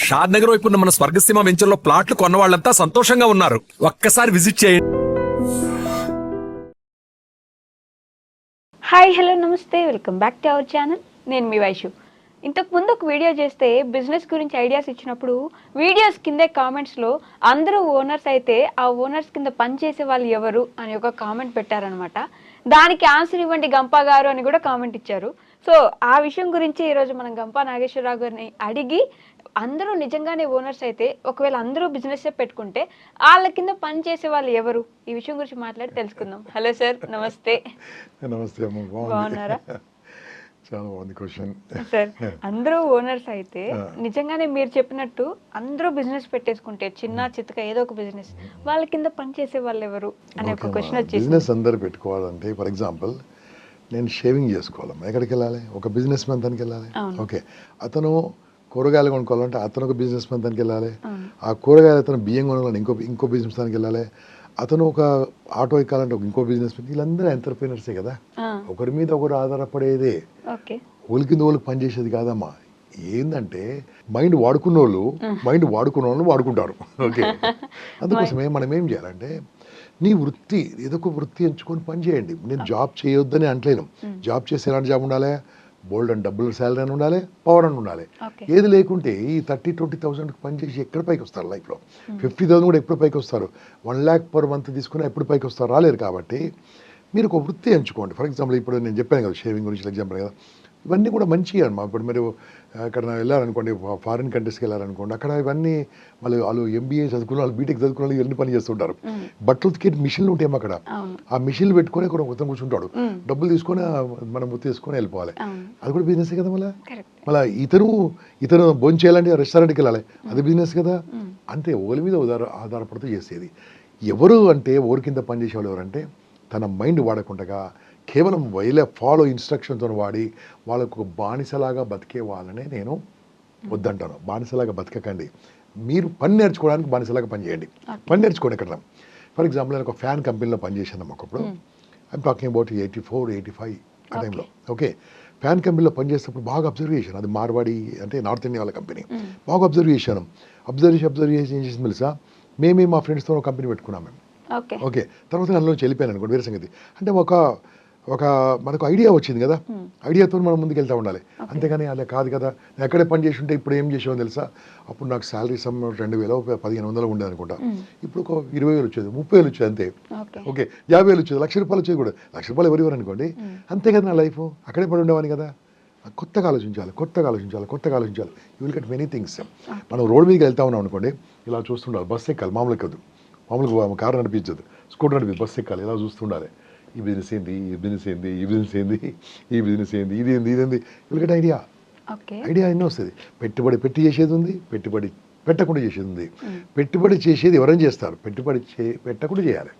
షాద్ నగర్ వైపు ఉన్న మన స్వర్గసీమ వెంచర్లో ప్లాట్లు కొన్న వాళ్ళంతా సంతోషంగా ఉన్నారు. ఒక్కసారి విజిట్ చేయండి. హాయ్ హలో నమస్తే, welcome back to our channel. నేను మీ వైషు. ఇంతకు ముందు ఒక వీడియో చేస్తే బిజినెస్ గురించి ఐడియాస్ ఇచ్చినప్పుడు వీడియోస్ కిందే కామెంట్స్లో అందరూ ఓనర్స్ అయితే ఆ ఓనర్స్ కింద పనిచేసే వాళ్ళు ఎవరు అని ఒక కామెంట్ పెట్టారనమాట. దానికి ఆన్సర్ ఇవ్వండి గంపా గారు అని కూడా కామెంట్ ఇచ్చారు. సో ఆ విషయం గురించి ఈరోజు మనం గంపా నాగేశ్వరరావు గారిని అడిగి, అందరూ నిజంగానే ఓనర్స్ అయితే ఒకవేళ అందరూ బిజినెస్ పెట్టుకుంటే వాళ్ళ కింద పని చేసే వాళ్ళు ఎవరు, ఈ విషయం గురించి మాట్లాడి తెలుసుకుందాం. హలో సార్, నమస్తే. నమస్తే అమ్మ, బాగున్నారా? చాలా బాగుంది క్వశ్చన్ సార్. అందరూ ఓనర్స్ అయితే నిజంగానే మీరు చెప్పినట్టు అందరూ బిజినెస్ పెట్టేసుకుంటే చిన్న చిత్తక ఏదో ఒక బిజినెస్, వాళ్ళ కింద పని చేసే వాళ్ళు ఎవరు అనే ఒక క్వశ్చన్ వచ్చేసి. బిజినెస్ అందరు పెట్టుకోవాలంటే ఫర్ ఎగ్జాంపుల్ నేను షేవింగ్ చేసుకోవాలమ్మా, ఎక్కడికి వెళ్ళాలి? ఒక బిజినెస్ మ్యాన్ తనకి వెళ్ళాలి. ఓకే, అతను కూరగాయలు కొనుక్కోవాలంటే అతను ఒక బిజినెస్ మ్యాన్ తనకి వెళ్ళాలి. ఆ కూరగాయలు అతను బియ్యం కొనుక్కోవాలంటే ఇంకో బిజినెస్ మ్యాన్కి వెళ్ళాలి. అతను ఒక ఆటో ఎక్కాలంటే ఇంకో బిజినెస్ మ్యాన్. వీళ్ళందరూ ఎంటర్ప్రీనర్సే కదా, ఒకరి మీద ఒకరు ఆధారపడేదే, ఓలి కింద ఓళ్ళకి పనిచేసేది కాదమ్మా. ఏంటంటే మైండ్ వాడుకున్న వాళ్ళు వాడుకుంటారు. ఓకే, అందుకోసమే మనం ఏం చేయాలంటే నీ వృత్తి ఏదో ఒక వృత్తి ఎంచుకొని పని చేయండి. నేను జాబ్ చేయొద్దని అంటలేను. జాబ్ చేసి ఎలాంటి జాబ్ ఉండాలి? బోల్డ్ అండ్ డబ్బులు శాలరీ అని ఉండాలి, పవర్ అని ఉండాలి. ఏది లేకుంటే ఈ 30,000-20,000 పని చేసి ఎక్కడ పైకి వస్తారు లైఫ్లో? 50,000 కూడా ఎప్పుడు పైకి వస్తారు? 1 lakh per month తీసుకుని ఎప్పుడు పైకి వస్తారు? రాలేరు. కాబట్టి మీరు ఒక వృత్తి ఎంచుకోండి. ఫర్ ఎగ్జాంపుల్ ఇప్పుడు నేను చెప్పాను కదా షేవింగ్ గురించి ఎగ్జాంపుల్ కదా, ఇవన్నీ కూడా మంచిగా అన్నమా. ఇప్పుడు మీరు అక్కడ వెళ్ళారనుకోండి, ఫారిన్ కంట్రీస్కి వెళ్ళారనుకోండి, అక్కడ ఇవన్నీ వాళ్ళు MBA చదువుకున్న వాళ్ళు, బీటెక్ చదువుకున్న వాళ్ళు ఇవన్నీ పని చేస్తుంటారు. బట్టలు ఉతికే మిషన్లు ఉంటాయేమో అక్కడ. ఆ మిషన్లు పెట్టుకొని అక్కడ మొత్తం కూర్చుంటాడు, డబ్బులు తీసుకొని మనం ముత్తి తీసుకొని వెళ్ళిపోవాలి. అది కూడా బిజినెస్ కదా. మళ్ళీ ఇతను భోజనం చేయాలంటే రెస్టారెంట్కి వెళ్ళాలి, అది బిజినెస్ కదా. అంతే, ఓలి మీద ఆధారపడుతూ చేసేది. ఎవరు అంటే ఓరి కింద పనిచేసేవాళ్ళు ఎవరంటే తన మైండ్ వాడకుండా కేవలం ఫాలో ఇన్స్ట్రక్షన్తో వాడి వాళ్ళకు ఒక బానిసలాగా బతికే వాళ్ళనే నేను వద్దంటాను. బానిసలాగా బతకకండి. మీరు పని నేర్చుకోవడానికి బానిసలాగా పని చేయండి. పని నేర్చుకోండి. ఎక్కడ ఫర్ ఎగ్జాంపుల్ నేను ఒక ఫ్యాన్ కంపెనీలో పనిచేసాను ఒకప్పుడు. ఐఎమ్ టాకింగ్ అబౌట్ 84, 85 ఆ టైంలో. ఓకే, ఫ్యాన్ కంపెనీలో పనిచేసేటప్పుడు బాగా అబ్జర్వ్ చేశాను. అది మార్వాడి అంటే నార్త్ ఇండియా వాళ్ళ కంపెనీ. బాగా అబ్జర్వ్ చేశాను. అబ్జర్వ్ చేసి ఏం చేసింది తెలుసా? మేమే మా ఫ్రెండ్స్తో ఒక కంపెనీ పెట్టుకున్నాం మేము. ఓకే, తర్వాత అందులో వెళ్ళిపోయాను అనుకోండి, వేరే సంగతి. అంటే ఒక మనకు ఐడియా వచ్చింది కదా, ఐడియాతో మనం ముందుకు వెళ్తూ ఉండాలి. అంతేగాని అలా కాదు కదా. నేను ఎక్కడే పని చేసి ఉంటే ఇప్పుడు ఏం చేసామో తెలుసా? అప్పుడు నాకు శాలరీ 2,000, 1,500 ఉండేది అనుకుంటా. ఇప్పుడు ఒక 20,000 వచ్చేది, 30,000 వచ్చేది అంతే. ఓకే, 50,000 వచ్చేది, ₹1,00,000 వచ్చేది కూడా. ₹1,00,000 ఎవరు అనుకోండి, అంతే కదా నా లైఫ్. అక్కడే పడి ఉండేవాని కదా. కొత్తగా ఆలోచించాలి. You will get many things. మనం రోడ్ మీదకి వెళ్తా ఉన్నాం అనుకోండి, ఇలా చూస్తుండాలి. బస్సు ఎక్కాలి, మామూలు ఎక్కదు, మామూలుగా కారు నడిపించదు, స్కూటర్ నడిపి బస్సు ఎక్కాలి, ఇలా చూస్తుండాలి. ఈ బిజినెస్ ఏంది, ఈ బిజినెస్ ఏంది, ఈ బిజినెస్ ఏంది, ఈ బిజినెస్ ఏంది, ఇదేంది, యూ విల్ గెట్ ఐడియా ఎన్నో వస్తుంది. పెట్టుబడి పెట్టి చేసేది ఉంది, పెట్టుబడి పెట్టకుండా చేసేది ఉంది. పెట్టుబడి చేసేది ఎవరైనా చేస్తారు, పెట్టుబడి పెట్టకుండా చేయాలి.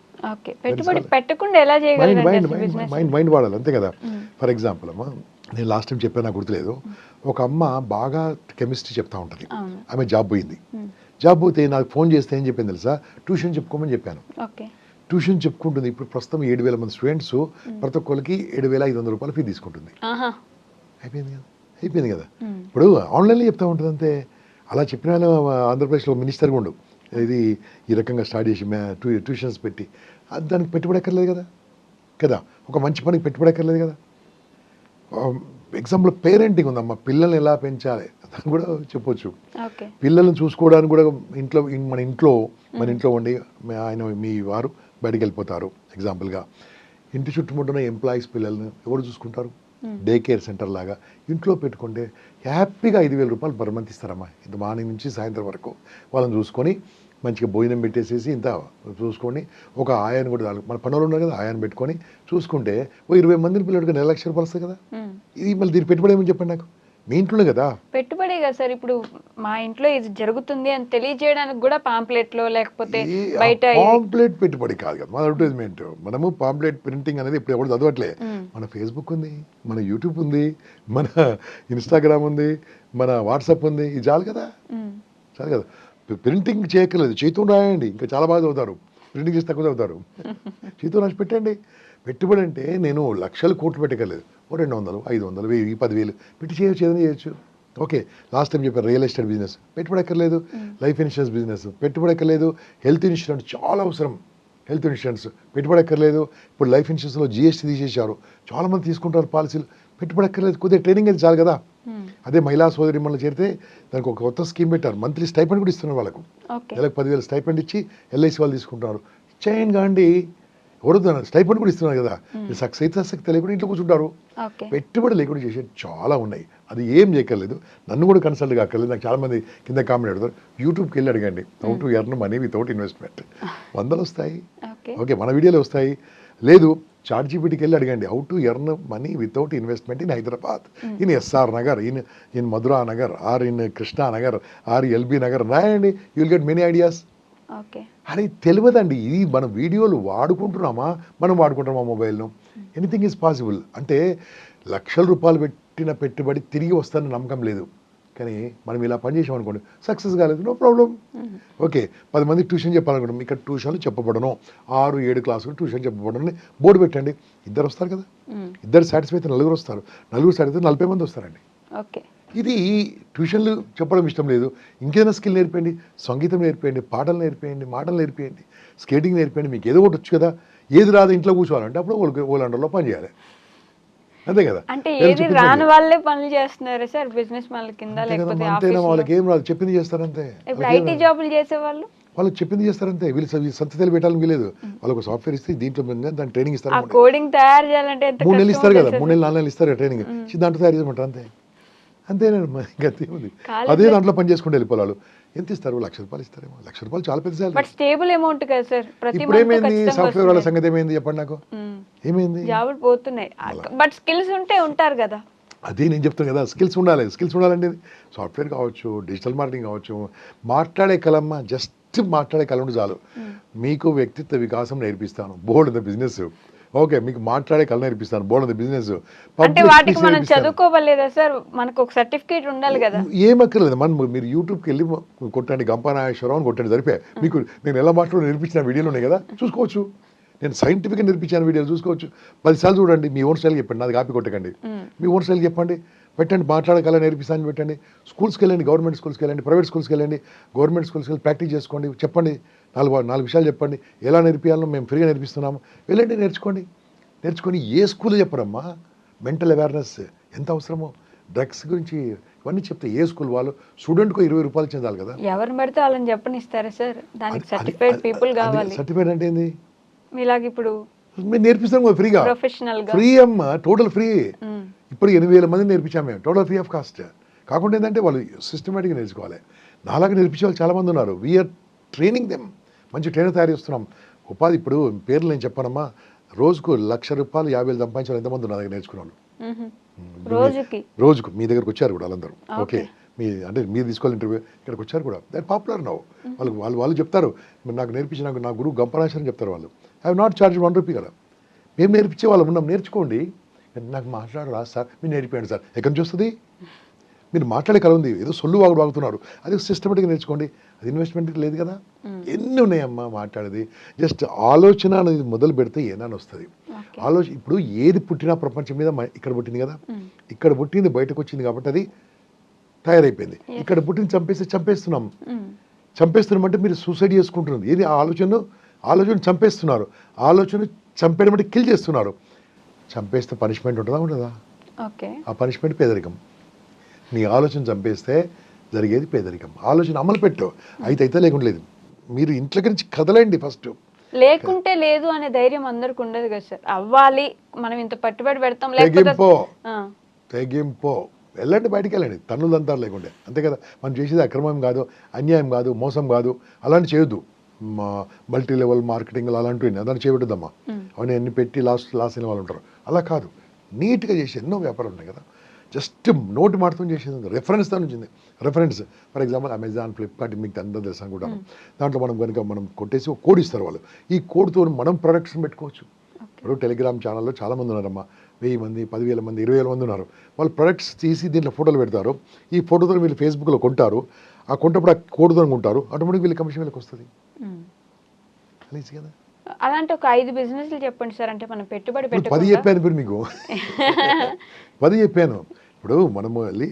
మైండ్ వాడాలి, అంతే కదా. ఫర్ ఎగ్జాంపుల్ అమ్మా, నేను లాస్ట్ టైం చెప్పాను, నాకు గుర్తులేదు. ఒక అమ్మ బాగా కెమిస్ట్రీ చెప్తా ఉంటుంది. ఆమె జాబ్ పోయింది. జాబ్ పోతే నాకు ఫోన్ చేస్తే ఏం చెప్పింది తెలుసా? ట్యూషన్ చెప్పుకోమని చెప్పాను. ట్యూషన్ చెప్పుకుంటుంది. ఇప్పుడు ప్రస్తుతం 7,000 మంది స్టూడెంట్స్, ప్రతి ఒక్కరికి ₹7,500 ఫీ తీసుకుంటుంది. అయిపోయింది కదా. ఇప్పుడు ఆన్లైన్లో చెప్తా ఉంటుంది అంతే. అలా చెప్పిన ఆంధ్రప్రదేశ్లో మినిస్టర్గా ఉండు, ఇది ఈ రకంగా స్టార్ట్ చేసి ట్యూషన్స్ పెట్టి దానికి పెట్టుబడి ఎక్కర్లేదు కదా. ఒక మంచి పనికి పెట్టుబడి ఎక్కర్లేదు కదా. ఎగ్జాంపుల్ పేరెంటింగ్ ఉందమ్మా, పిల్లల్ని ఎలా పెంచాలి అని కూడా చెప్పొచ్చు. పిల్లల్ని చూసుకోవడానికి కూడా మన ఇంట్లో ఉండి మీ వారు బయటకు వెళ్ళిపోతారు. ఎగ్జాంపుల్గా ఇంటి చుట్టుముట్టున్న ఎంప్లాయీస్ పిల్లల్ని ఎవరు చూసుకుంటారు? డే కేర్ సెంటర్ లాగా ఇంట్లో పెట్టుకుంటే హ్యాపీగా ₹5,000 పర్ మంత్ ఇస్తారమ్మా. ఇంత మార్నింగ్ నుంచి సాయంత్రం వరకు వాళ్ళని చూసుకొని మంచిగా భోజనం పెట్టేసేసి ఇంత చూసుకొని, ఒక ఆయాన్ని కూడా మన పనులు ఉన్నారు కదా, ఆయాన్ని పెట్టుకొని చూసుకుంటే ఓ 20 మందిని పిల్లడికి ₹1,00,000 వస్తుంది కదా. ఇది మళ్ళీ దీని పెట్టుబడి ఏమని చెప్పండి నాకు? మీ ఇంట్లోనే కదా పెట్టుబడి కదా సార్. ఇప్పుడు మా ఇంట్లో ఇది జరుగుతుంది అని తెలియజేయడానికి కూడా పాంప్లెట్లో, లేకపోతే బయట పాంప్లెట్ పెట్టుబడి కాదు కదా, మన అడ్వర్టైజ్మెంట్. మనము పాంప్లెట్ ప్రింటింగ్ అనేది ఇప్పుడు ఎవరు చదవట్లే. మన ఫేస్బుక్ ఉంది, మన యూట్యూబ్ ఉంది, మన ఇన్స్టాగ్రామ్ ఉంది, మన వాట్సాప్ ఉంది. ఇది చాలు కదా. ప్రింటింగ్ చేయక్కర్లేదు, చేతితో రాయండి, ఇంకా చాలా బాగా చదువుతారు. ప్రింటింగ్ చేసి తక్కువ చదువుతారు. చేతితో రాసి పెట్టండి. పెట్టుబడి అంటే నేను లక్షలు కోట్లు పెట్టగలేదు, 200, 500, 1000, 10,000 పెట్టి చేయొచ్చు, ఏదైనా చేయొచ్చు. ఓకే, లాస్ట్ టైం చెప్పారు రియల్ ఎస్టేట్ బిజినెస్ పెట్టుబడి ఎక్కర్లేదు, లైఫ్ ఇన్సూరెన్స్ బిజినెస్ పెట్టుబడి ఎక్కర్లేదు, హెల్త్ ఇన్సూరెన్స్ చాలా అవసరం, హెల్త్ ఇన్సూరెన్స్ పెట్టుబడి ఎక్కర్లేదు. ఇప్పుడు లైఫ్ ఇన్సూరెన్స్లో జిఎస్టీ తీసేశారు, చాలా మంది తీసుకుంటారు పాలసీలు, పెట్టుబడి ఎక్కర్లేదు, కొద్దిగా ట్రైనింగ్ అయితే చాలు కదా. అదే మహిళా సోదరి మనలో చేరితే దానికి ఒక కొత్త స్కీమ్ పెట్టారు, మంత్లీ స్టైపెండ్ కూడా ఇస్తున్నారు వాళ్ళకు, నెలకు 10,000 స్టైపెండ్ ఇచ్చి ఎల్ఐసి వాళ్ళు తీసుకుంటున్నారు. చేయండి కాండి, ఎవరు స్టైపెండ్ కూడా ఇస్తున్నారు కదా, సక్సెస్ అయితే సక్సెస్ తెలియకుండా ఇంట్లో కూర్చుంటారు. పెట్టుబడి లేకుండా చేసేది చాలా ఉన్నాయి, అది ఏం చేయక్కర్లేదు. నన్ను కూడా కన్సల్ట్ కాక్కర్లేదు. నాకు చాలా మంది కింద కామెంట్ పెడతారు, యూట్యూబ్కి వెళ్ళి అడగండి how to earn money without investment, 100 వస్తాయి. ఓకే, మన వీడియోలో వస్తాయి. లేదు, చాట్ జీపీటీకి వెళ్ళి అడగండి how to earn money without investment in Hyderabad, in SR Nagar, in Madhura Nagar, or in Krishna Nagar, or LB Nagar, రాయండి, you will get many ideas. అది తెలియదండి, ఇది మన వీడియోలు వాడుకుంటున్నామా, మనం వాడుకుంటున్నామా మొబైల్ను, ఎనీథింగ్ ఈజ్ పాసిబుల్. అంటే లక్షల రూపాయలు పెట్టిన పెట్టుబడి తిరిగి వస్తానని నమ్మకం లేదు, కానీ మనం ఇలా పనిచేసాం అనుకోండి, సక్సెస్ కాలేదు, నో ప్రాబ్లం. ఓకే, 10 మంది ట్యూషన్ చెప్పాలనుకుంటాం, ఇక్కడ ట్యూషన్లు చెప్పబడను, 6-7 క్లాసులు ట్యూషన్ చెప్పబడను బోర్డు పెట్టండి, 2 వస్తారు కదా, 2 సాటిస్ఫై అయితే 4 వస్తారు, 4 సాటిస్ఫై అయితే 40 మంది వస్తారండి. ఇది ట్యూషన్లు చెప్పడం ఇష్టం లేదు, ఇంకేదైనా స్కిల్ నేర్పండి, సంగీతం నేర్పేయండి, పాటలు నేర్పేయండి, మాటలు నేర్పేయండి, స్కేటింగ్ నేర్పేయండి, మీకు ఏదో ఒకటి వచ్చు కదా. ఏది రాదు ఇంట్లో కూర్చోవాలంటే అప్పుడు వాళ్ళ అండర్లో పని చేయాలి, అంతే కదా. అంటే ఏది రాని వాళ్ళే పనులు చేస్తున్నారు సార్, బిజినెస్ వాళ్ళ కింద, లేకపోతే అంతేనా, వాళ్ళకి ఏం రాదు, చెప్పింది చేస్తారంతే. ఇప్పుడు ఐటీ జాబులు చేసే వాళ్ళు వాళ్ళకి చెప్పింది చేస్తారంతే, వీళ్ళు సంతలు పెట్టాలని వీలేదు, వాళ్ళకు సాఫ్ట్వేర్ ఇస్తే దీంట్లో దాని ట్రైనింగ్ ఇస్తారు, కోడింగ్ తయారు చేయాలంటే 3 నెలలు ఇస్తారు కదా, 3 నెలలు 4 నెలలు ఇస్తారు ట్రైనింగ్, దాంట్లో తయారు చేయమంటారు అంతే. అంతేనండి, ఇంకా ఉంది. అదే దాంట్లో పని చేసుకుంటూ వెళ్ళిపోవాలి. ఎంత ఇస్తారు, ₹1,00,000 ఇస్తారేమో, ₹1,00,000 చాలా పెద్ద సాలరీ. బట్ స్టేబుల్ అమౌంట్ కదా సార్. ఇప్పుడు ఏమైంది, సాఫ్ట్వేర్ వాళ్ళ సంగతి ఏమైంది చెప్పండి నాకు, ఏమైంది, జాబులు పోతున్నాయి, బట్ స్కిల్స్ ఉంటే ఉంటారు కదా. అదే నేను చెప్తాను కదా, స్కిల్స్ ఉండాలి. స్కిల్స్ ఉండాలంటే సాఫ్ట్వేర్ కావచ్చు, డిజిటల్ మార్కెటింగ్ కావచ్చు, మాట్లాడే కలమ్మ, జస్ట్ మాట్లాడే కళ ఉండి చాలు. మీకు వ్యక్తిత్వ వికాసం నేర్పిస్తాను, బోర్డ్ ద బిజినెస్. ఓకే, మీకు మాట్లాడే కళ నేర్పిస్తాను, బోర్డ్ ద బిజినెస్. అంటే వాటికి మనం చదువుకోవాలేదా సార్, మనకు ఒక సర్టిఫికేట్ ఉండాలి కదా. ఏమక్కర్లేదు, మీరు యూట్యూబ్కి వెళ్ళి కొట్టండి గంపా నాగేశ్వరరావు అని కొట్టండి సరిపోయి, మీకు నేను ఎలా మాట్లాడో నేర్పించిన వీడియోలు ఉన్నాయి కదా, చూసుకోవచ్చు. నేను సైంటిఫిక్గా నేర్పించాను వీడియోలు చూసుకోవచ్చు. 10 సార్లు చూడండి, మీ ఓన్ స్టైల్ చెప్పండి, నాది కాపీ కొట్టకండి, మీ ఓన్ స్టైల్ చెప్పండి, పెట్టండి, మాట్లాడగల నేర్పిస్తాను పెట్టండి. స్కూల్స్కి వెళ్ళండి, గవర్నమెంట్ స్కూల్స్కి వెళ్ళండి, ప్రైవేట్ స్కూల్స్కి వెళ్ళండి, గవర్నమెంట్ స్కూల్స్కి వెళ్ళి ప్రాక్టీస్ చేసుకోండి, చెప్పండి, 4 విషయాలు చెప్పండి, ఎలా నేర్పించాలో మేము ఫ్రీగా నేర్పిస్తున్నాము, వెళ్ళండి నేర్చుకొని ఏ స్కూల్లో చెప్పరమ్మా, మెంటల్ అవేర్నెస్ ఎంత అవసరమో, డ్రగ్స్ గురించి ఇవన్నీ చెప్తే ఏ స్కూల్ వాళ్ళు స్టూడెంట్కు ₹20 చెందాలి కదా. ఎవరిని పడితే వాళ్ళని చెప్పనిస్తారా సార్, దానికి సర్టిఫైడ్ పీపుల్ కావాలి. సర్టిఫైడ్ అంటే ఏంది, మీలాగా ఇప్పుడు మేము నేర్పిస్తాం కదా ఫ్రీగా, ప్రొఫెషనల్ గా, ఫ్రీ అమ్మ, టోటల్ ఫ్రీ. ఇప్పుడు 8,000 మంది నేర్పించాము మేము, టోటల్ ఫ్రీ ఆఫ్ కాస్ట్. కాకుండా ఏంటంటే వాళ్ళు సిస్టమేటిక్గా నేర్చుకోవాలి. నాలాగా నేర్పించే వాళ్ళు చాలామంది ఉన్నారు, వీఆర్ ట్రైనింగ్ దెమ్, మంచి ట్రైనర్ తయారు చేస్తున్నాం. ఉపాధి ఇప్పుడు పేర్లు నేను చెప్పానమ్మా, రోజుకు ₹1,00,000 50,000 సంపాదించాలి ఎంతమంది ఉన్నారు దగ్గర నేర్చుకున్నాను, రోజుకు. మీ దగ్గరకు వచ్చారు కూడా వాళ్ళందరూ. ఓకే, అంటే మీరు తీసుకోవాలి ఇంటర్వ్యూ, ఇక్కడికి వచ్చారు కూడా, దాని పాపులర్ నవ్వు. వాళ్ళు చెప్తారు, నాకు నేర్పించిన నా గురువు గంపనాశని చెప్తారు వాళ్ళు, ఐ హావ్ నాట్ చార్జ్ ₹1 కదా. మేము నేర్పించే వాళ్ళం ఉన్నాం, నేర్చుకోండి. నాకు మాట్లాడరా సార్, మీరు నేర్పియండి సార్, ఎక్కడి నుంచి వస్తుంది, మీరు మాట్లాడే కల ఉంది, ఏదో సొల్లు వాగుతున్నారు, అది సిస్టమేటిక్గా నేర్చుకోండి, అది ఇన్వెస్ట్మెంట్ లేదు కదా. ఎన్ని ఉన్నాయమ్మా మాట్లాడేది, జస్ట్ ఆలోచన అనేది మొదలు పెడితే ఏదైనా వస్తుంది. ఇప్పుడు ఏది పుట్టినా ప్రపంచం మీద ఇక్కడ పుట్టింది కదా, ఇక్కడ పుట్టింది బయటకు వచ్చింది కాబట్టి అది తయారైపోయింది. ఇక్కడ పుట్టింది చంపేస్తున్నాం అంటే మీరు సూసైడ్ చేసుకుంటున్నారు. ఏది ఆలోచన చంపేస్తున్నారు, ఆలోచన చంపేయడం అంటే కిల్ చేస్తున్నారు. చంపేస్తే పనిష్మెంట్ ఉంటుందా? ఆ పనిష్మెంట్ పేదరికం. నీ ఆలోచన చంపేస్తే జరిగేది పేదరికం. ఆలోచన అమలు పెట్టు, అయితే లేకుండా లేదు. మీరు ఇంట్లో నుంచి కదలండి ఫస్ట్. లేకుంటే లేదు అనే ధైర్యం అందరికి ఉండదు కదా సార్. అవ్వాలి, మనం ఇంత పట్టుబడి పెడతాం, తెగింపో వెళ్ళండి, బయటికి వెళ్ళండి, తన్నులంతా లేకుండే, అంతే కదా. మనం చేసేది అక్రమం కాదు, అన్యాయం కాదు, మోసం కాదు, అలాంటి చేయొద్దు. మల్టీ లెవెల్ మార్కెటింగ్ అలాంటివి దాన్ని చేయబెట్టద్దమ్మా, అవన్నీ అన్ని పెట్టి లాస్ అయిన వాళ్ళు ఉంటారు. అలా కాదు, నీట్గా చేసి ఎన్నో వ్యాపారం ఉన్నాయి కదా. జస్ట్ నోటి మాటతో చేసేది, రెఫరెన్స్ తో వచ్చింది. Reference for example Amazon, Flipkart, మీకు అందరూ తెలుసు అనుకుంటాను. దాంట్లో మనం కొట్టేసి ఒక కోడ్ ఇస్తారు వాళ్ళు, ఈ కోడ్తో మనం ప్రొడక్ట్స్ పెట్టుకోవచ్చు. ఇప్పుడు టెలిగ్రామ్ ఛానల్లో చాలామంది ఉన్నారమ్మా, 1000 మంది, 10,000 మంది, 20,000 మంది ఉన్నారు. వాళ్ళు ప్రొడక్ట్స్ తీసి దీంట్లో ఫోటోలు పెడతారు, ఈ ఫోటోతో వీళ్ళు ఫేస్బుక్లో కొంటారు, ఆ కొంటప్పుడు ఆ కోడ్తో కొంటారు, ఆటోమేటిక్ వీళ్ళ కమిషన్ వీళ్ళకి వస్తుంది. కదా. అలాంటి ఒక 5 బిజినెస్లు చెప్పండి సార్, అంటే మనం పెట్టుబడి 10 చెప్పాను ఇప్పుడు మీకు 10 చెప్పాను. ఇప్పుడు మనము వెళ్ళి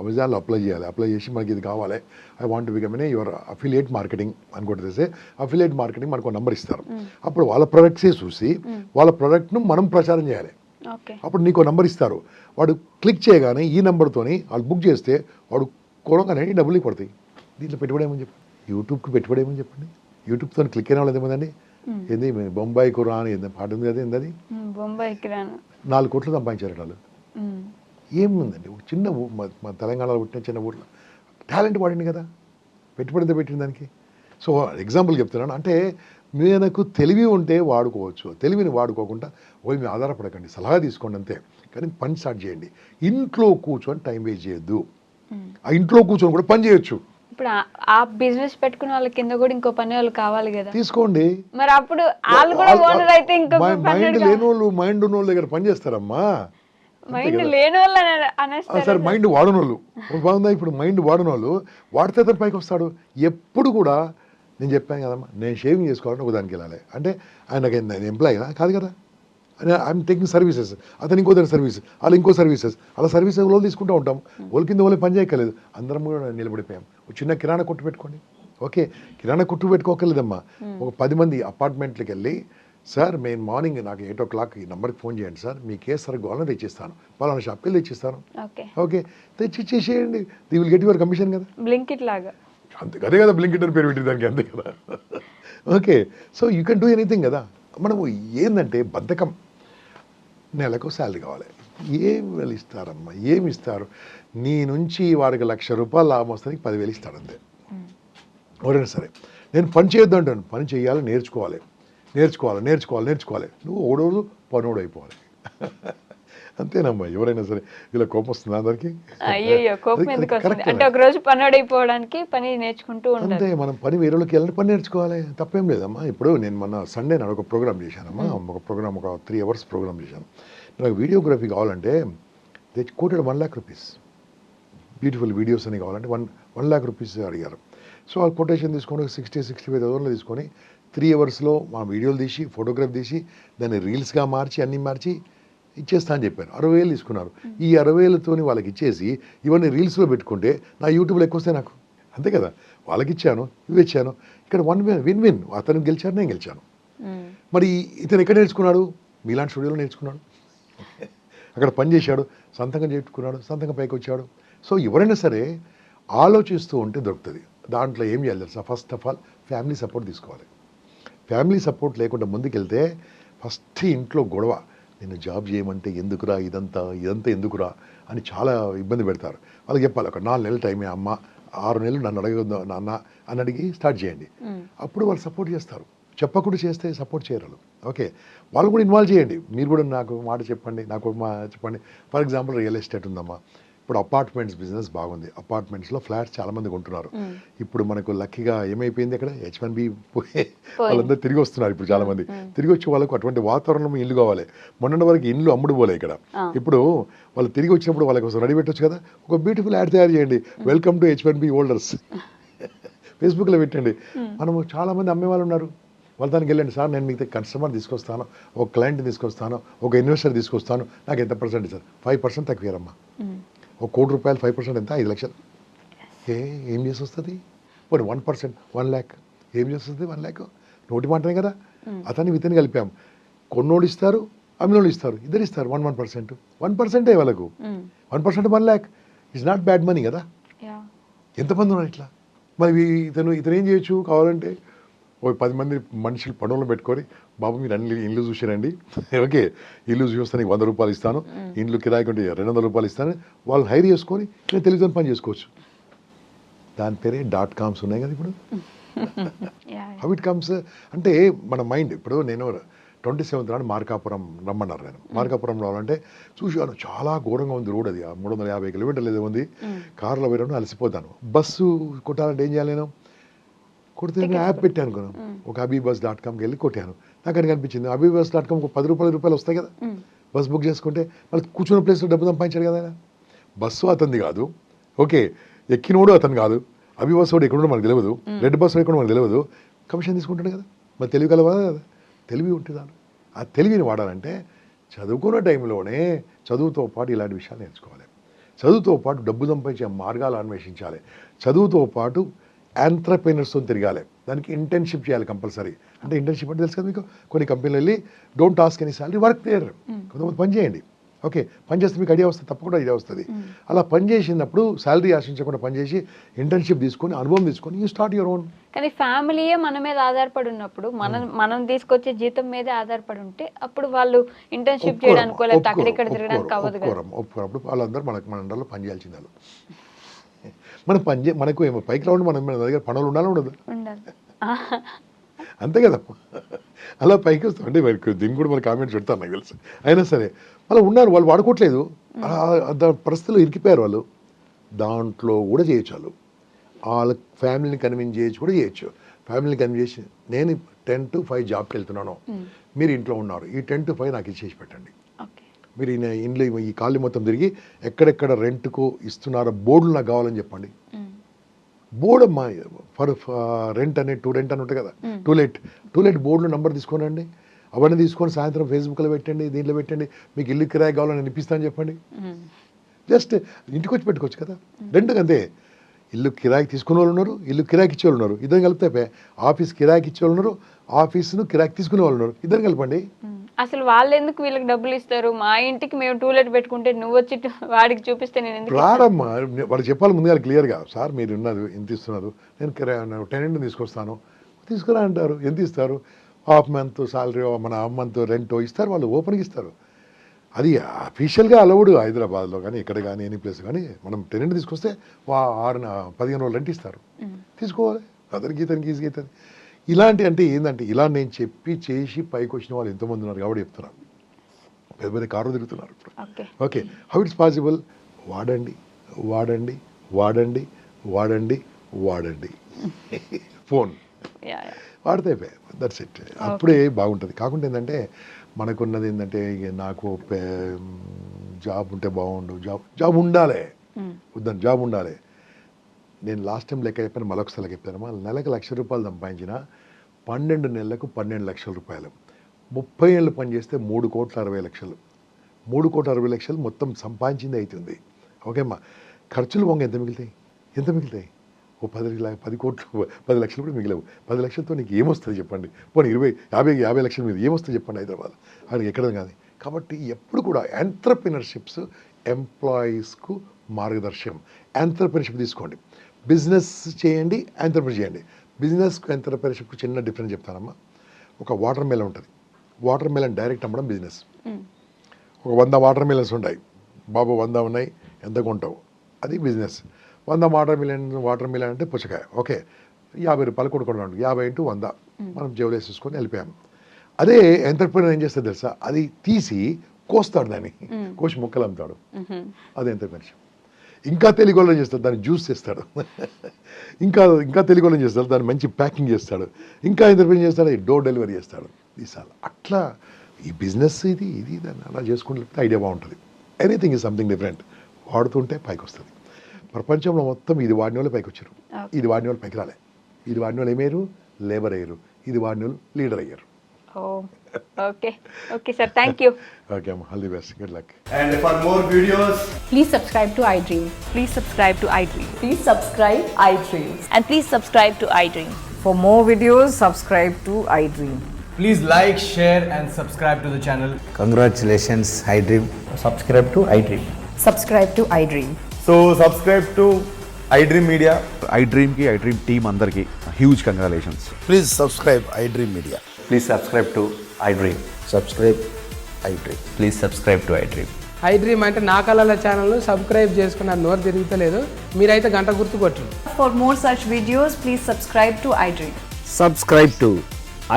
అమెజాన్లో అప్లై చేయాలి, అప్లై చేసి మనకి ఇది కావాలి, I want become your affiliate marketing అని కొట్టేస్తే అఫిలియేట్ మార్కెటింగ్ మనకు నంబర్ ఇస్తారు. అప్పుడు వాళ్ళ ప్రొడక్ట్సే చూసి వాళ్ళ ప్రొడక్ట్ను మనం ప్రచారం చేయాలి. అప్పుడు నీకు నంబర్ ఇస్తారు, వాడు క్లిక్ చేయగానే ఈ నెంబర్తోని వాళ్ళు బుక్ చేస్తే వాడు కొనగానే డబ్బులు పడతాయి. దీంట్లో పెట్టుబడి ఏమని చెప్పండి, యూట్యూబ్కి పెట్టుబడి ఏమని చెప్పండి. యూట్యూబ్తో క్లిక్ అయిన వాళ్ళు ఏమందండి, ఏంది బొంబాయి కురా అని ఏంది పాట ఉంది కదా, ఏంది బొంబాయికి 4 కోట్లు సంపాదించారు వాళ్ళు. ఏముందండి, ఒక చిన్న మన తెలంగాణలో పుట్టిన చిన్న ఊళ్ళో టాలెంట్ వాడింది కదా, పెట్టుబడితో పెట్టిన దానికి. సో ఎగ్జాంపుల్ చెప్తున్నాను, అంటే మనకు తెలివి ఉంటే వాడుకోవచ్చు, తెలివిని వాడుకోకుండా వాళ్ళు మీరు ఆధారపడకండి, సలహా తీసుకోండి అంతే. కానీ పని స్టార్ట్ చేయండి. ఇంట్లో కూర్చొని టైం వేస్ట్ చేయొద్దు, ఆ ఇంట్లో కూర్చొని కూడా పని చేయొచ్చు. ఇప్పుడు ఆ బిజినెస్ పెట్టుకున్న వాళ్ళ కింద కూడా ఇంకో పని వాళ్ళు కావాలి కదా, తీసుకోండి. మరి అప్పుడు వాళ్ళు కూడా ఓనర్ అయితే ఇంకో మైండ్ లేనోళ్ళు మైండ్ ఉన్నోళ్ళ దగ్గర పని చేస్తారమ్మా. మైండ్ లేని వాళ్ళు అనేస్తారు. సరే మైండ్ వాడనోళ్ళు బాగుందా, ఇప్పుడు మైండ్ వాడనోళ్ళు వాడితే అతను పైకి వస్తాడు. ఎప్పుడు కూడా నేను చెప్పాను కదమ్మా, నేను షేవింగ్ చేసుకోవాలంటే ఒక దానికి వెళ్ళాలి అంటే ఆయనకి ఎంప్లాయీనా కాదు కదా, ఐఎమ్ టేకింగ్ సర్వీసెస్, అతను ఇంకో దాని సర్వీస్, వాళ్ళు ఇంకో సర్వీసెస్, అలా సర్వీసెస్ వాళ్ళు తీసుకుంటూ ఉంటాం. వాళ్ళ కింద వాళ్ళు పని చేయక్కర్లేదు, అందరం కూడా నిలబడిపోయాం. చిన్న కిరాణా కొట్టు పెట్టుకోండి, ఓకే, కిరాణా కొట్టు పెట్టుకోకర్లేదమ్మా. ఒక 10 మంది అపార్ట్మెంట్కి వెళ్ళి, సార్ మేము మార్నింగ్ నాకు 8 o'clock ఈ నెంబర్కి ఫోన్ చేయండి సార్, మీకు ఏ సరుకు కావాలని తెచ్చిస్తాను, పలానా షాప్కి వెళ్ళి తెచ్చిస్తాను, ఓకే తెచ్చి ఇచ్చేసేయండి, the will get your commission కదా. బ్లింకిట్ లాగా అంతే అదే కదా, బ్లింకిట్ అని పేరు పెట్టిన దానికి అంతే కదా. Okay, so you can do anything కదా. మనము ఏంటంటే బద్ధకం, నెలకు శాలరీ కావాలి, ఏమి ఇస్తారమ్మా, ఏమి ఇస్తారు, నీ నుంచి వారికి ₹1,00,000 లాభం వస్తుంది, 10,000 ఇస్తాడు అంతే. ఎవరైనా సరే నేను పని చేయొద్దు అంటాను, పని చేయాలి, నేర్చుకోవాలి. నువ్వు ఓడోడు పనోడు అయిపోవాలి. అంతేనమ్మా, ఎవరైనా సరే. ఇలా కోపం వస్తుంది అందరికి, అయ్యో కోపం ఎందుకు వస్తుంది అంటే ఒక రోజు పనోడైపోవడానికి పని నేర్చుకుంటూ ఉండాలి. అంతే, మనం పని వేరేలోకి వెళ్ళి పని నేర్చుకోవాలి, తప్పేం లేదమ్మా. ఇప్పుడు నేను మొన్న సండే నాడు ఒక ప్రోగ్రామ్ చేశానమ్మా, ఒక 3 hours ప్రోగ్రామ్ చేశాను. నాకు వీడియోగ్రఫీ కావాలంటే దే కోటెడ్ ₹1,00,000, బ్యూటిఫుల్ వీడియోస్ అని కావాలంటే ₹1,00,000 అడిగారు. సో ఆ కొటేషన్ తీసుకొని 60,000-65,000 తీసుకొని 3 hours మా వీడియోలు తీసి ఫోటోగ్రాఫ్ తీసి దాన్ని రీల్స్గా మార్చి అన్నీ మార్చి ఇచ్చేస్తా అని చెప్పాను. 60,000 తీసుకున్నారు. ఈ 60,000తోని వాళ్ళకి ఇచ్చేసి ఇవన్నీ రీల్స్లో పెట్టుకుంటే నా యూట్యూబ్లో ఎక్కువ వస్తాయి నాకు, అంతే కదా. వాళ్ళకి ఇచ్చాను, ఇవి ఇచ్చాను, ఇక్కడ విన్. అతను గెలిచారు, నేను గెలిచాను. మరి ఇతను ఎక్కడ నేర్చుకున్నాడు, మీలాంటి స్టూడియోలో నేర్చుకున్నాడు, అక్కడ పని చేశాడు, సంతకం చేయించుకున్నాడు, సంతకం పైకి వచ్చాడు. సో ఎవరైనా సరే ఆలోచిస్తూ ఉంటే దొరుకుతుంది. దాంట్లో ఏం చేయాలి తెలుసా, first of all family support తీసుకోవాలి. ఫ్యామిలీ సపోర్ట్ లేకుండా ముందుకెళ్తే ఫస్ట్ ఇంట్లో గొడవ, నేను జాబ్ చేయమంటే ఎందుకురా, ఇదంతా ఎందుకురా అని చాలా ఇబ్బంది పెడతారు. వాళ్ళకి చెప్పాలి, ఒక 4 నెలల టైమే అమ్మ, 6 నెలలు నన్ను అడగదు నాన్న అని అడిగి స్టార్ట్ చేయండి. అప్పుడు వాళ్ళు సపోర్ట్ చేస్తారు. చెప్పకుండా చేస్తే సపోర్ట్ చేయరు. ఓకే, వాళ్ళు కూడా ఇన్వాల్వ్ చేయండి. మీరు కూడా నాకు మాట చెప్పండి, చెప్పండి. ఫర్ ఎగ్జాంపుల్ రియల్ ఎస్టేట్ ఉందమ్మా, ఇప్పుడు అపార్ట్మెంట్స్ బిజినెస్ బాగుంది, అపార్ట్మెంట్స్లో ఫ్లాట్స్ చాలా మంది కొంటున్నారు. ఇప్పుడు మనకు లక్కీగా ఏమైపోయింది, అక్కడ H1B వాళ్ళందరూ తిరిగి వస్తున్నారు. ఇప్పుడు చాలా మంది తిరిగి వచ్చి వాళ్ళకు అటువంటి వాతావరణం ఇల్లు కావాలి. మొన్నటి వరకు ఇల్లు అమ్ముడు పోలే ఇక్కడ. ఇప్పుడు వాళ్ళు తిరిగి వచ్చినప్పుడు వాళ్ళ కోసం రెడీ పెట్టొచ్చు కదా, ఒక బ్యూటిఫుల్ యాడ్ తయారు చేయండి, వెల్కమ్ టు H1B హోల్డర్స్, ఫేస్బుక్లో పెట్టండి. మనము చాలా మంది అమ్మే వాళ్ళు ఉన్నారు, వాళ్ళ దానికి వెళ్ళండి, సార్ నేను మీకు కస్టమర్ తీసుకొస్తాను, ఒక క్లయింట్ తీసుకొస్తాను, ఒక ఇన్వెస్టర్ తీసుకొస్తాను, నాకు ఎంత పర్సెంట్ సార్, 5% తక్కువేరమ్మా. ₹1 కోటి 5% ఎంత, 5 లక్షలు. ఏం చేసి వస్తుంది, పోనీ 1%, 1 lakh ఏం చేస్తుంది, 1 lakh నోటి మాటనే కదా. అతన్ని ఇతని కలిపాం, కొన్నోళ్ళు ఇస్తారు, అమ్మినోళ్ళు ఇస్తారు, ఇద్దరు ఇస్తారు 1% 1% వాళ్ళకు 1% 1 lakh it's not bad money కదా. ఎంతమంది ఉన్నారు ఇట్లా. మరి ఇతను ఏం చేయొచ్చు, కావాలంటే ఓ 10 మంది మనుషులు పనులు పెట్టుకొని, బాబు మీరు అన్ని ఇల్లు చూసారండి, ఓకే ఇల్లు చూస్తే నీకు ₹100 ఇస్తాను, ఇండ్లు కిరాయికి ఉంటే ₹200 ఇస్తాను, వాళ్ళని హైర్ చేసుకొని నేను తెలుగుతో పని చేసుకోవచ్చు. దాని పేరే .coms ఉన్నాయి కదా ఇప్పుడు. హౌ ఇట్ కమ్స్ అంటే మన మైండ్. ఇప్పుడు నేను 27th నాడు మార్కాపురం రమ్మన్నారు. నేను మార్కాపురం రావాలంటే చూసాను, చాలా ఘోరంగా ఉంది రోడ్, అది 350 కిలోమీటర్లు ఏదో ఉంది. కారులో పోయినప్పుడు అలసిపోతాను. బస్సు కొట్టాలంటే ఏం చేయాలి, నేను కొడితే యాప్ పెట్టాను అనుకున్నాను, ఒక abibus.comకి వెళ్ళి కొట్టాను. నాకు అని కనిపించింది, abibus.com ఒక ₹10 వస్తాయి కదా, బస్ బుక్ చేసుకుంటే మళ్ళీ కూర్చున్న ప్లేస్లో డబ్బు సంపాదించాడు కదా ఆయన. బస్సు అతనిది కాదు, ఓకే ఎక్కినోడు అతను కాదు, అబిబస్ వాడు ఎక్కడో మనకు తెలియదు, రెడ్ బస్ ఎక్కడో మనకు తెలియదు, కమిషన్ తీసుకుంటాడు కదా. మరి తెలివి కలవా కదా, తెలివి ఉంటుందా. ఆ తెలివిని వాడాలంటే చదువుకున్న టైంలోనే చదువుతో పాటు ఇలాంటి విషయాలు నేర్చుకోవాలి. చదువుతో పాటు డబ్బు సంపాదించే మార్గాలు అన్వేషించాలి, చదువుతో పాటు ఎంటర్‌ప్రెన్యూర్స్‌తో తిరగాలి, దానికి ఇంటర్న్‌షిప్ చేయాలి కంపల్సరీ. అంటే ఇంటర్న్‌షిప్ అంటే తెలుసు కదా మీకు, కొన్ని కంపెనీలు వెళ్ళి don't ask any salary, work there, కొంతమంది పని చేయండి. ఓకే, పని చేస్తే మీకు ఐడియా వస్తుంది, తప్పకుండా ఐడియా వస్తుంది. అలా పని చేసినప్పుడు శాలరీ ఆశించకుండా పనిచేసి ఇంటర్న్‌షిప్ తీసుకొని అనుభవం తీసుకొని యూ స్టార్ట్ యువర్ ఓన్. కానీ ఫ్యామిలీయే మన మీద ఆధారపడి ఉన్నప్పుడు మనం తీసుకొచ్చే జీతం మీదే ఆధారపడి ఉంటే అప్పుడు వాళ్ళు ఇంటర్న్షిప్ చేయడానికి లేకపోతే అక్కడిక్కడ తిరగడానికి అవ్వదు కదా. ఒప్పుకోరు. వాళ్ళందరూ మన అండర్లో పని చేయాల్సిందే. వాళ్ళు మనం మనకు ఏమో పైకి రావడం, మన దగ్గర పనులు ఉండాలి ఉండదు, ఉండాలి. అంతే కదా. అలా పైకి వస్తాం అంటే దీన్ని కూడా మన కామెంట్స్ పెడతాను నాకు తెలుసు. అయినా సరే అలా ఉన్నారు, వాళ్ళు వాడుకోవట్లేదు, పరిస్థితుల్లో ఇరికిపోయారు వాళ్ళు. దాంట్లో కూడా చేయొచ్చు, వాళ్ళ ఫ్యామిలీని కన్విన్స్ చేయొచ్చు కూడా చేయొచ్చు. ఫ్యామిలీని కన్విన్స్ చేసి నేను 10 to 5 జాబ్కి వెళ్తున్నాను, మీరు ఇంట్లో ఉన్నారు, ఈ 10 to 5 నాకు ఇచ్చేసి పెట్టండి. మీరు ఇంట్లో ఈ కాలనీ మొత్తం తిరిగి ఎక్కడెక్కడ రెంట్కు ఇస్తున్నారో బోర్డులు నాకు కావాలని చెప్పండి. బోర్డు అమ్మా, ఫర్ రెంట్ అని, టు రెంట్ అని ఉంటుంది కదా, టూ లెట్ బోర్డులో నెంబర్ తీసుకోనండి, అవన్నీ తీసుకొని సాయంత్రం ఫేస్బుక్లో పెట్టండి, దీంట్లో పెట్టండి, మీకు ఇల్లు కిరాయి కావాలని అనిపిస్తాను చెప్పండి. జస్ట్ ఇంటికి వచ్చి పెట్టుకోవచ్చు కదా. రెండుగా అంతే, ఇల్లు కిరాయికి తీసుకునే వాళ్ళు ఉన్నారు, ఇల్లు కిరాయికి ఇచ్చే వాళ్ళు ఉన్నారు, ఇద్దరు కలిపితే ఆఫీస్ కిరాయికి ఇచ్చే వాళ్ళు ఉన్నారు, ఆఫీస్ను కిరాయికి తీసుకునే వాళ్ళు ఉన్నారు, ఇద్దరు కలపండి. అసలు వాళ్ళు ఎందుకు వీళ్ళకి డబ్బులు ఇస్తారు? మా ఇంటికి మేము టూలెట్ పెట్టుకుంటే నువ్వు వచ్చి వాడికి చూపిస్తే నేను ఎందుకు రాడమ్మా, వాళ్ళు చెప్పాలి ముందుగా క్లియర్గా, సార్ మీరు ఉన్నారు ఎంత ఇస్తున్నారు, నేను టెనెంట్ తీసుకొస్తాను, తీసుకురా అంటారు. ఎంత ఇస్తారు? హాఫ్ మంత్ సాలరీ, మన హాఫ్ మంత్ రెంటో ఇస్తారు, వాళ్ళు ఓపెన్గా ఇస్తారు. అది అఫీషియల్గా అలౌడ్ హైదరాబాద్లో కానీ ఎక్కడ కానీ ఎనీ ప్లేస్ కానీ. మనం టెనెంట్ తీసుకొస్తే 15 రోజులు రెంట్ ఇస్తారు, తీసుకోవాలి. అతనికి ఇతనికి ఇలాంటి అంటే ఏంటంటే, ఇలా నేను చెప్పి చేసి పైకి వచ్చిన వాళ్ళు ఎంతోమంది ఉన్నారు కాబట్టి చెప్తున్నాను. పెద్ద పెద్ద కారు తిరుగుతున్నారు ఇప్పుడు. Okay, how it's possible? వాడండి ఫోన్ వాడితే దట్స్ ఇట్. అప్పుడే బాగుంటుంది. కాకుండా ఏంటంటే మనకున్నది ఏంటంటే, నాకు జాబ్ ఉంటే బాగుండు, జాబ్ ఉండాలి, వద్దని జాబ్ ఉండాలి. నేను లాస్ట్ టైం లెక్క చెప్పాను, మరొకసారి లెక్క చెప్పానమ్మా. నెలకు ₹1,00,000 సంపాదించిన 12 నెలలకు 12 లక్షల రూపాయలు, 30 ఏళ్ళు పనిచేస్తే 3,60,00,000. 3,60,00,000 మొత్తం సంపాదించింది అవుతుంది. ఓకే అమ్మా, ఖర్చులు వంగ ఎంత మిగులుతాయి? ఓ 10 లక్షలు కూడా మిగిలేవు. 10 లక్షలతో నీకు ఏమొస్తుంది చెప్పండి? పోనీ 50 లక్షల మీద ఏమొస్తుంది చెప్పండి హైదరాబాద్? అక్కడికి ఎక్కడ కాదు. కాబట్టి ఎప్పుడు కూడా ఎంటర్‌ప్రెన్యూర్‌షిప్స్ ఎంప్లాయీస్కు మార్గదర్శకం. ఎంటర్‌ప్రెన్యూర్‌షిప్ తీసుకోండి, బిజినెస్ చేయండి, ఎంటర్‌ప్రెన్యూర్ చేయండి. బిజినెస్కు ఎంటర్‌ప్రెన్యూర్‌షిప్కు చిన్న డిఫరెన్స్ చెప్తానమ్మా. ఒక వాటర్ మిలన్ ఉంటుంది, వాటర్ మిలన్ డైరెక్ట్ అమ్మడం బిజినెస్. ఒక 100 వాటర్ మిలన్స్ ఉంటాయి, బాబు 100 ఉన్నాయి, ఎంత కొంటావు, అది బిజినెస్. 100 వాటర్ మిలన్ అంటే పుచ్చకాయ. ఓకే, ₹50 కొనుక్కోవడం, 50 into 100 మనం జేబులో వేసేసుకొని వెళ్ళిపోయాం. అదే ఎంటర్‌ప్రెన్యూర్ ఏం చేస్తాడు తెలుసా? అది తీసి కోస్తాడు, దాన్ని కోసి ముక్కలు అమ్ముతాడు, అది ఎంటర్‌ప్రెన్యూర్‌షిప్. ఇంకా తెలుగులో చేస్తాడు, దాన్ని జ్యూస్ చేస్తాడు. ఇంకా తెలుగులో చేస్తాడు, దాన్ని మంచి ప్యాకింగ్ చేస్తాడు. ఇంకా ఎంటర్‌ప్రెన్యూర్ చేస్తాడు, డోర్ డెలివరీ చేస్తాడు. అట్లా ఈ బిజినెస్ ఇది దాన్ని అలా చేసుకుంటే ఐడియా బాగుంటుంది. Anything is something different. వాడుతుంటే పైకి వస్తుంది. ప్రపంచంలో మొత్తం ఇది వాడిన వాళ్ళు పైకి వచ్చారు, ఇది వాడిన వాళ్ళు పైకి రాలే. ఇది వాడిన వాళ్ళు ఏమయ్యారు? లేబర్ అయ్యారు. ఇది వాడిన వాళ్ళు లీడర్ అయ్యారు. Okay sir, thank you. Okay, all the best, good luck. And for more videos, Please subscribe to iDream. Please subscribe to iDream. Please subscribe iDream. And please subscribe to iDream. For more videos, subscribe to iDream. please like, share and subscribe to the channel. Congratulations, iDream. Subscribe to iDream. Subscribe to iDream. So subscribe to iDream Media. iDream ki iDream team అందరికి huge congratulations. Please subscribe iDream Media. Please subscribe to iDream. Subscribe iDream. Please subscribe to iDream. iDream అంటే నా కళల ఛానల్ను subscribe చేసుకున్న నోరు తిరుగుతలేదు, మీరైతే గంట గుర్తు కొట్టండి. For more such videos, please subscribe to iDream. Subscribe to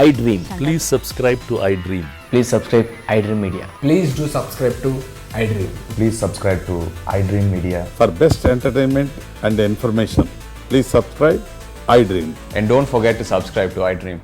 iDream. Please subscribe to iDream. Please subscribe iDream Media. Please do subscribe to iDream. Please subscribe to iDream Media. For best entertainment and information, please subscribe iDream. And don't forget to subscribe to iDream.